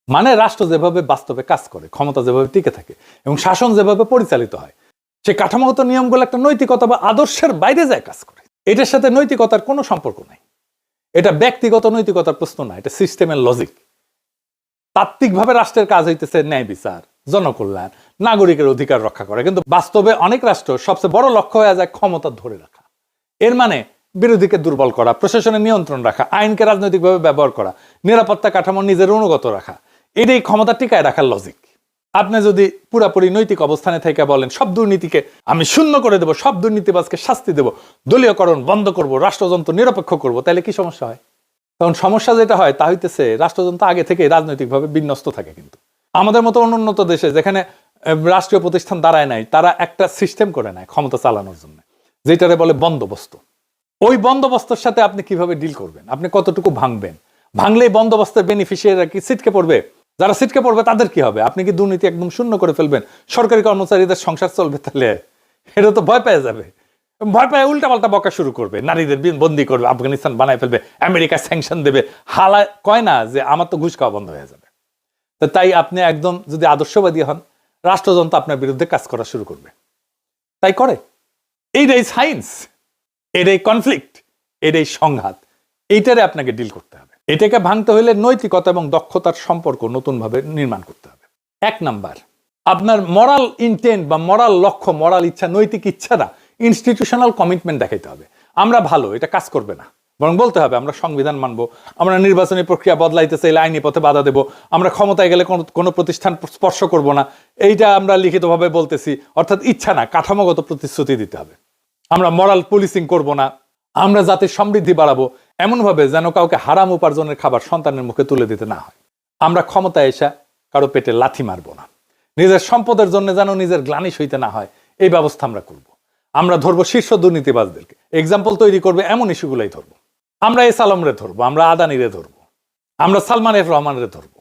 মানে রাষ্ট্র যেভাবে বাস্তবে কাজ করে, ক্ষমতা যেভাবে টিকে থাকে এবং শাসন যেভাবে পরিচালিত হয়, সে কাঠামোগত নিয়মগুলো একটা নৈতিকতা বা আদর্শের বাইরে যায় কাজ করে। এটার সাথে নৈতিকতার কোনো সম্পর্ক নাই। এটা ব্যক্তিগত নৈতিকতার প্রশ্ন না, এটা সিস্টেমের লজিক। তাত্ত্বিকভাবে রাষ্ট্রের কাজ হইতেছে ন্যায় বিচার, জনকল্যাণ, নাগরিকের অধিকার রক্ষা করা, কিন্তু বাস্তবে অনেক রাষ্ট্র সবচেয়ে বড় লক্ষ্য হয়ে যায় ক্ষমতা ধরে রাখা। এর মানে বিরোধীকে দুর্বল করা, প্রশাসনের নিয়ন্ত্রণ রাখা, আইনকে রাজনৈতিকভাবে ব্যবহার করা, নিরাপত্তা কাঠামো নিজের অনুগত রাখা, এটাই ক্ষমতা টিকায় রাখার লজিক। আপনি যদি পুরাপুরি নৈতিক অবস্থানে থেকে বলেন সব দুর্নীতিকে আমি শূন্য করে দেবো, সব দুর্নীতিবাজকে শাস্তি দেবো, দলীয়করণ বন্ধ করব, রাষ্ট্রযন্ত্র নিরপেক্ষ করব, তাহলে কি সমস্যা হয়? তখন সমস্যা যেটা হয় তা হইতেছে রাষ্ট্রযন্ত্র আগে থেকে রাজনৈতিকভাবে বিন্যস্ত থাকে। কিন্তু আমাদের মতো অনুন্নত দেশে যেখানে রাষ্ট্রীয় প্রতিষ্ঠান দাঁড়ায় নাই, তারা একটা সিস্টেম করে নেয় ক্ষমতা চালানোর জন্য, যেটারে বলে বন্দোবস্ত। ওই বন্দোবস্তের সাথে আপনি কিভাবে ডিল করবেন, আপনি কতটুকু ভাঙবেন? ভাঙলেই বন্দোবস্তের বেনিফিশিয়ারিরা কি ছিটকে পড়বে? যারা ছিটকে পড়বে তাদের কি হবে? আপনি কি দুর্নীতি একদম শূন্য করে ফেলবেন? সরকারি কর্মচারীদের সংসার চলবে? তাহলে এটা তো ভয় পেয়ে যাবে, ভয় পেয়ে উল্টাপাল্টা বকা শুরু করবে, নারীদের বন্দি করবে, আফগানিস্তান বানায় ফেলবে, আমেরিকা স্যাংশন দেবে। হালা কয় না যে আমার তো ঘুষ খাওয়া বন্ধ হয়ে যাবে। তো তাই আপনি একদম যদি আদর্শবাদী হন, রাষ্ট্রযন্ত্র আপনার বিরুদ্ধে কাজ করা শুরু করবে। তাই করে। এইটাই সায়েন্স, এটাই কনফ্লিক্ট, এটাই সংঘাত। এইটারে আপনাকে ডিল করতে হবে। এটাকে ভাঙতে হলে নৈতিকতা এবং দক্ষতার সম্পর্ক নতুনভাবে নির্মাণ করতে হবে। 1 নাম্বার, আপনার মরাল ইন্টেন্ট বা মরাল লক্ষ্য, মরাল ইচ্ছা, নৈতিক ইচ্ছাটা ইনস্টিটিউশনাল কমিটমেন্ট দেখাইতে হবে। আমরা ভালো, এটা কাজ করবে না, বরং বলতে হবে আমরা সংবিধান মানবো, আমরা নির্বাচনী প্রক্রিয়া বদলাইতে চাইলে আইনি পথে বাধা দেব, আমরা ক্ষমতায় গেলে কোনো প্রতিষ্ঠান স্পর্শ করব না, এইটা আমরা লিখিতভাবে বলতেছি। অর্থাৎ ইচ্ছা না, কাঠামোগত প্রতিশ্রুতি দিতে হবে। আমরা মরাল পুলিশিং করব না, আমরা জাতির সমৃদ্ধি বাড়াবো এমনভাবে যেন কাউকে হারাম উপার্জনের খাবার সন্তানের মুখে তুলে দিতে না হয়। আমরা ক্ষমতায় এসে কারো পেটে লাথি মারবো না, নিজের সম্পদের জন্য যেন নিজের গ্লানি সইতে না হয় এই ব্যবস্থা আমরা করব। আমরা ধরবো শীর্ষ দুর্নীতিবাজদেরকে, এক্সাম্পল তৈরি করবে এমন ইস্যুগুলাই ধরবো। আমরা এস আলমরে ধরবো, আমরা আদানিরে ধরবো, আমরা সালমান এফ রহমানরে ধরবো।